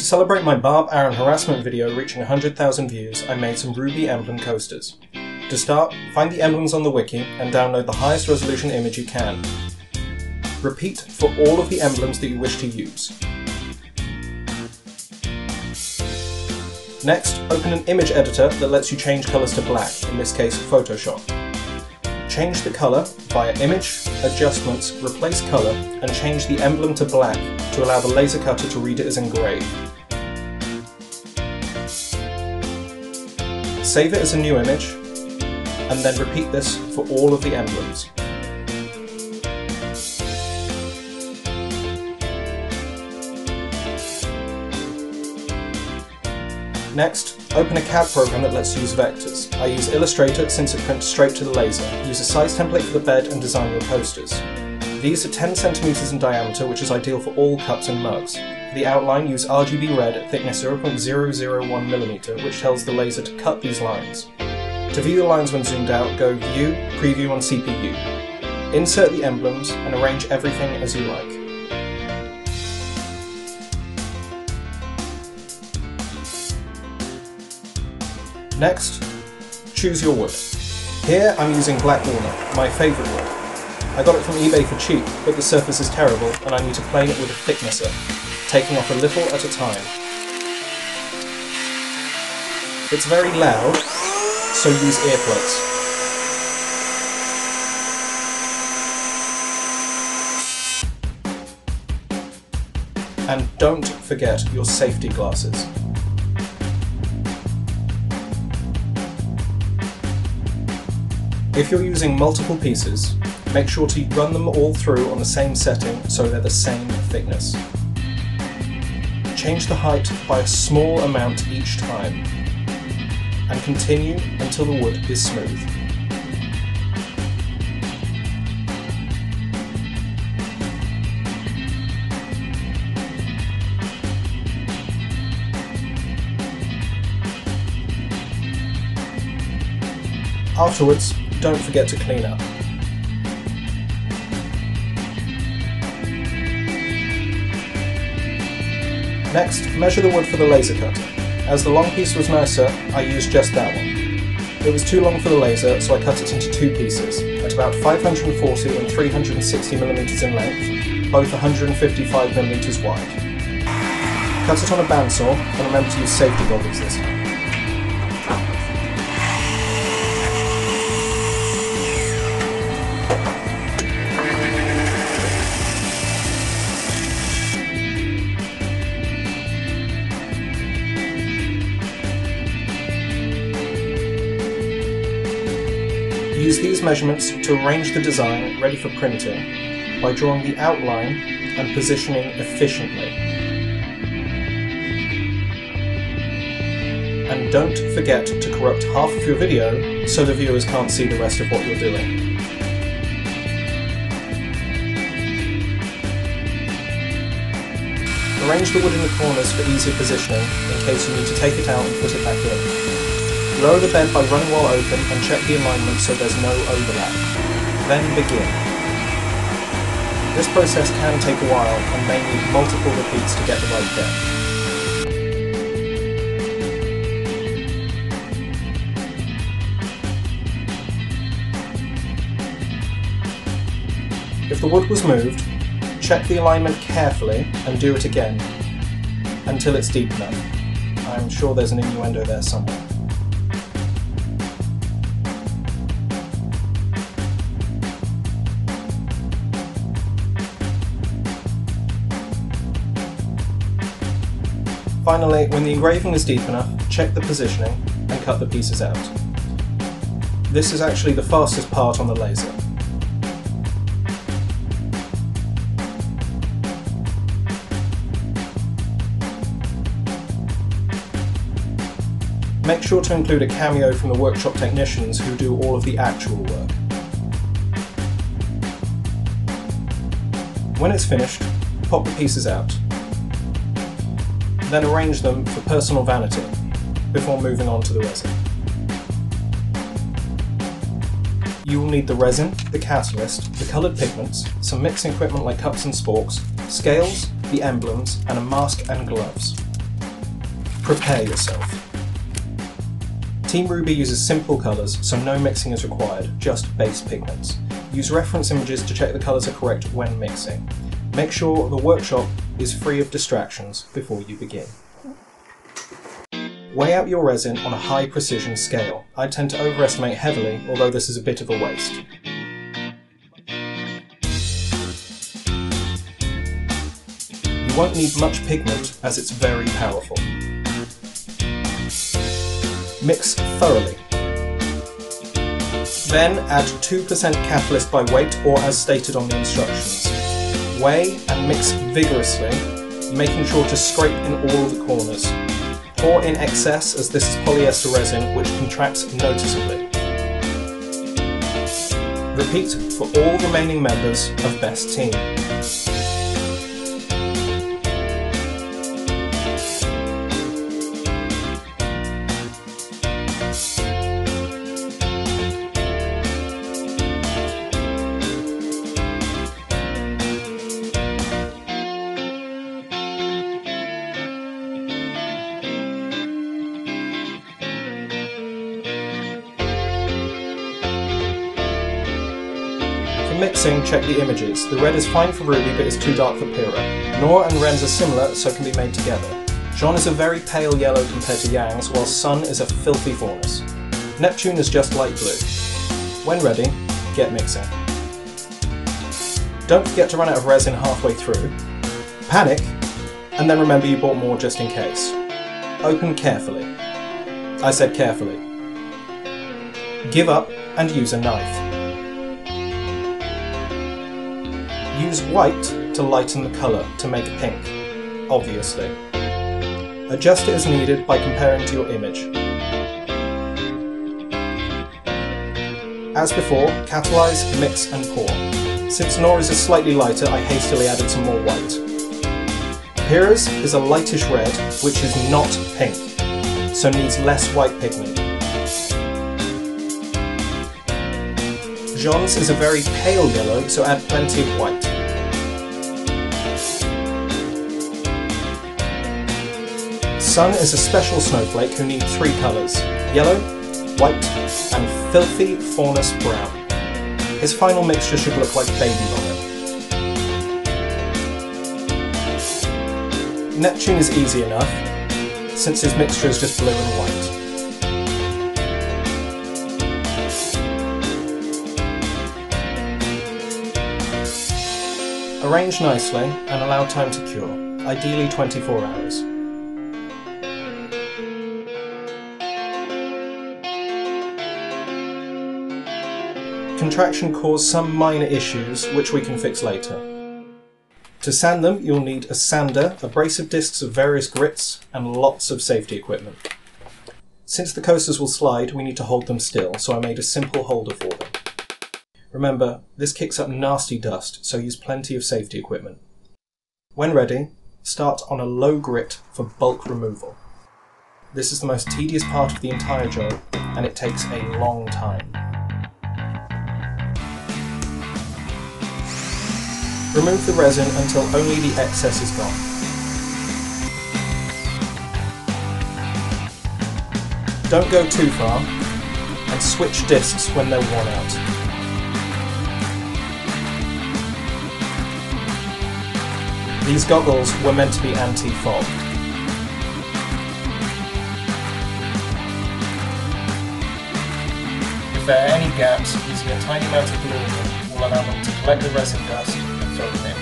celebrate my Barb Aaron harassment video reaching 100,000 views, I made some RWBY emblem coasters. To start, find the emblems on the wiki and download the highest resolution image you can. Repeat for all of the emblems that you wish to use. Next, open an image editor that lets you change colours to black, in this case Photoshop. Change the colour via Image, Adjustments, Replace Colour, and change the emblem to black to allow the laser cutter to read it as engraved. Save it as a new image, and then repeat this for all of the emblems. Next, open a CAD program that lets you use vectors. I use Illustrator since it prints straight to the laser. Use a size template for the bed and design your coasters. These are 10 cm in diameter, which is ideal for all cups and mugs. For the outline, use RGB red at thickness 0.001mm, which tells the laser to cut these lines. To view the lines when zoomed out, go View, Preview on CPU. Insert the emblems and arrange everything as you like. Next, choose your wood. Here I'm using black walnut, my favourite wood. I got it from eBay for cheap, but the surface is terrible and I need to plane it with a thicknesser, taking off a little at a time. It's very loud, so use earplugs. And don't forget your safety glasses. If you're using multiple pieces, make sure to run them all through on the same setting so they're the same thickness. Change the height by a small amount each time, and continue until the wood is smooth. Afterwards, don't forget to clean up. Next, measure the wood for the laser cutter. As the long piece was nicer, I used just that one. It was too long for the laser, so I cut it into two pieces, at about 540 and 360mm in length, both 155mm wide. Cut it on a bandsaw, and remember to use safety goggles this time. Use these measurements to arrange the design ready for printing by drawing the outline and positioning efficiently. And don't forget to corrupt half of your video so the viewers can't see the rest of what you're doing. Arrange the wood in the corners for easier positioning in case you need to take it out and put it back in. Lower the bed by running while open and check the alignment so there's no overlap. Then begin. This process can take a while and may need multiple repeats to get the right depth. If the wood was moved, check the alignment carefully and do it again until it's deep enough. I'm sure there's an innuendo there somewhere. Finally, when the engraving is deep enough, check the positioning and cut the pieces out. This is actually the fastest part on the laser. Make sure to include a cameo from the workshop technicians who do all of the actual work. When it's finished, pop the pieces out. Then arrange them for personal vanity, before moving on to the resin. You will need the resin, the catalyst, the coloured pigments, some mixing equipment like cups and sporks, scales, the emblems, and a mask and gloves. prepare yourself. Team RWBY uses simple colours, so no mixing is required, just base pigments. Use reference images to check the colours are correct when mixing. Make sure the workshop is free of distractions before you begin. Weigh out your resin on a high precision scale. I tend to overestimate heavily, although this is a bit of a waste. You won't need much pigment as it's very powerful. Mix thoroughly. Then add 2% catalyst by weight or as stated on the instructions. Weigh and mix vigorously, making sure to scrape in all the corners. Pour in excess as this is polyester resin which contracts noticeably. Repeat for all remaining members of Best Team. For mixing, check the images. The red is fine for RWBY but is too dark for Pyrrha. Noor and Ren's are similar, so can be made together. Jean is a very pale yellow compared to Yang's, while Sun is a filthy faunus. Neptune is just light blue. When ready, get mixing. Don't forget to run out of resin halfway through. Panic, and then remember you bought more just in case. Open carefully. I said carefully. Give up and use a knife. Use white to lighten the colour to make pink, obviously. Adjust it as needed by comparing to your image. As before, catalyse, mix and pour. Since Nora's is slightly lighter, I hastily added some more white. Pyrrha's is a lightish red, which is not pink, so needs less white pigment. Jean's is a very pale yellow, so add plenty of white. Sun is a special snowflake who needs 3 colours: yellow, white, and filthy faunus brown. His final mixture should look like baby vomit. Neptune is easy enough, since his mixture is just blue and white. Arrange nicely and allow time to cure, ideally 24 hours. Contraction caused some minor issues, which we can fix later. To sand them, you'll need a sander, a brace of discs of various grits, and lots of safety equipment. Since the coasters will slide, we need to hold them still, so I made a simple holder for them. Remember, this kicks up nasty dust, so use plenty of safety equipment. When ready, start on a low grit for bulk removal. This is the most tedious part of the entire job, and it takes a long time. Remove the resin until only the excess is gone. Don't go too far, and switch discs when they're worn out. These goggles were meant to be anti-fog. If there are any gaps, using a tiny amount of glue will allow them to collect the resin dust and fill them in.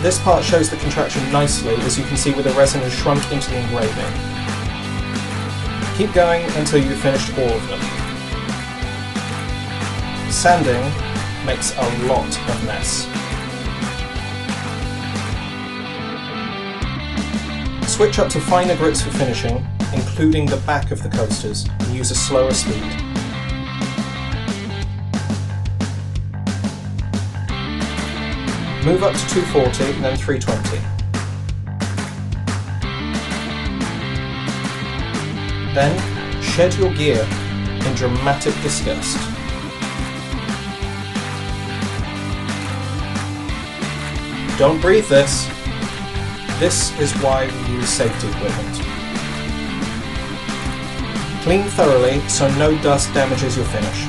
This part shows the contraction nicely, as you can see where the resin has shrunk into the engraving. Keep going until you've finished all of them. Sanding makes a lot of mess. Switch up to finer grits for finishing, including the back of the coasters, and use a slower speed. Move up to 240 and then 320. Then, shed your gear in dramatic disgust. Don't breathe this. This is why we use safety equipment. Clean thoroughly so no dust damages your finish.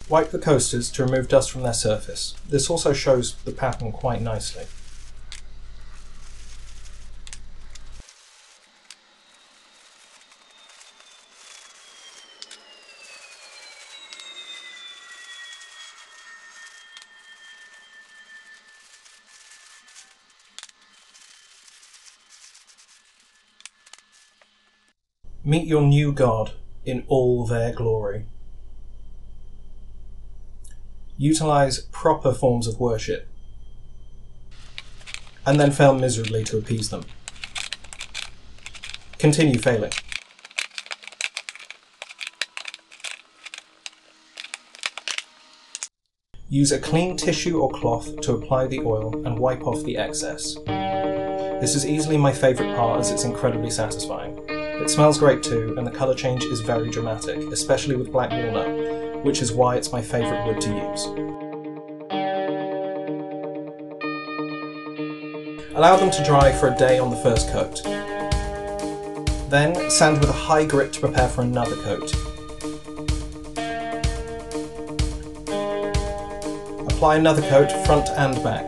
Wipe the coasters to remove dust from their surface. This also shows the pattern quite nicely. Meet your new god in all their glory. Utilize proper forms of worship, and then fail miserably to appease them. Continue failing. Use a clean tissue or cloth to apply the oil and wipe off the excess. This is easily my favourite part as it's incredibly satisfying. It smells great too, and the colour change is very dramatic, especially with black walnut, which is why it's my favourite wood to use. Allow them to dry for a day on the first coat. Then sand with a high grit to prepare for another coat. Apply another coat front and back.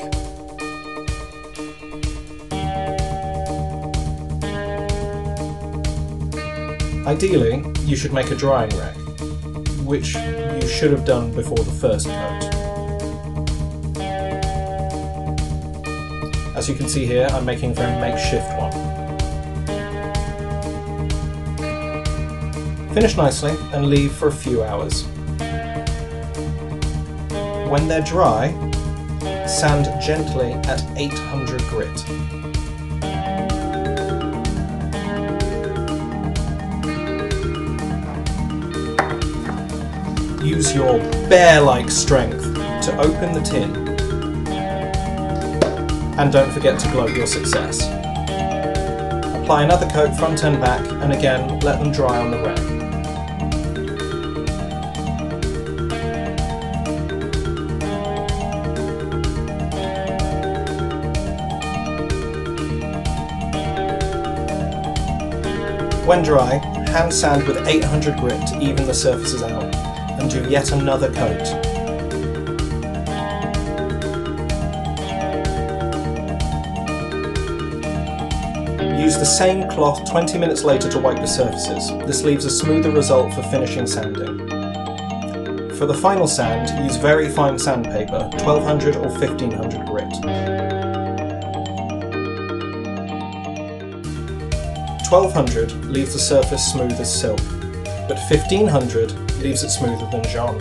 Ideally, you should make a drying rack, which you should have done before the first coat. As you can see here, I'm making a very makeshift one. Finish nicely and leave for a few hours. When they're dry, sand gently at 800 grit. Use your bear-like strength to open the tin. And don't forget to gloat your success. Apply another coat front and back, and again let them dry on the rack. When dry, hand sand with 800 grit to even the surfaces out, and do yet another coat. Use the same cloth 20 minutes later to wipe the surfaces. This leaves a smoother result for finishing sanding. For the final sand, use very fine sandpaper, 1200 or 1500 grit. 1200 leaves the surface smooth as silk, but 1500 leaves it smoother than Jean.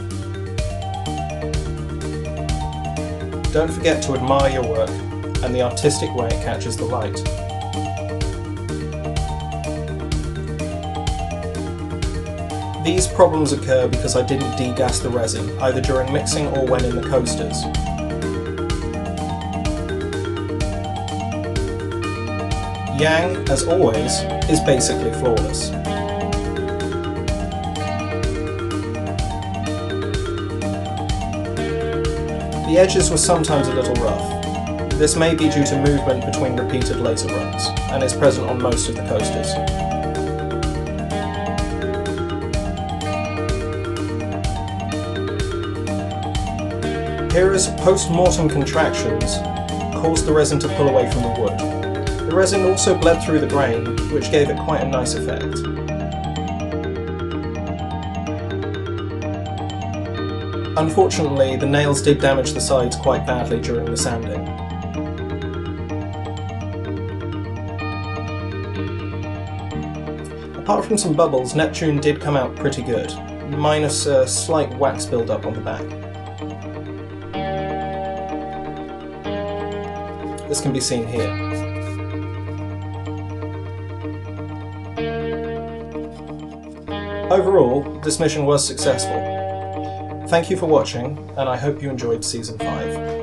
Don't forget to admire your work and the artistic way it catches the light. These problems occur because I didn't degas the resin, either during mixing or when in the coasters. Yang, as always, is basically flawless. The edges were sometimes a little rough. This may be due to movement between repeated laser runs, and is present on most of the coasters. Hera's post-mortem contractions caused the resin to pull away from the wood. The resin also bled through the grain, which gave it quite a nice effect. Unfortunately, the nails did damage the sides quite badly during the sanding. Apart from some bubbles, Neptune did come out pretty good, minus a slight wax build-up on the back. This can be seen here. Overall, this mission was successful. Thank you for watching, and I hope you enjoyed Season 5.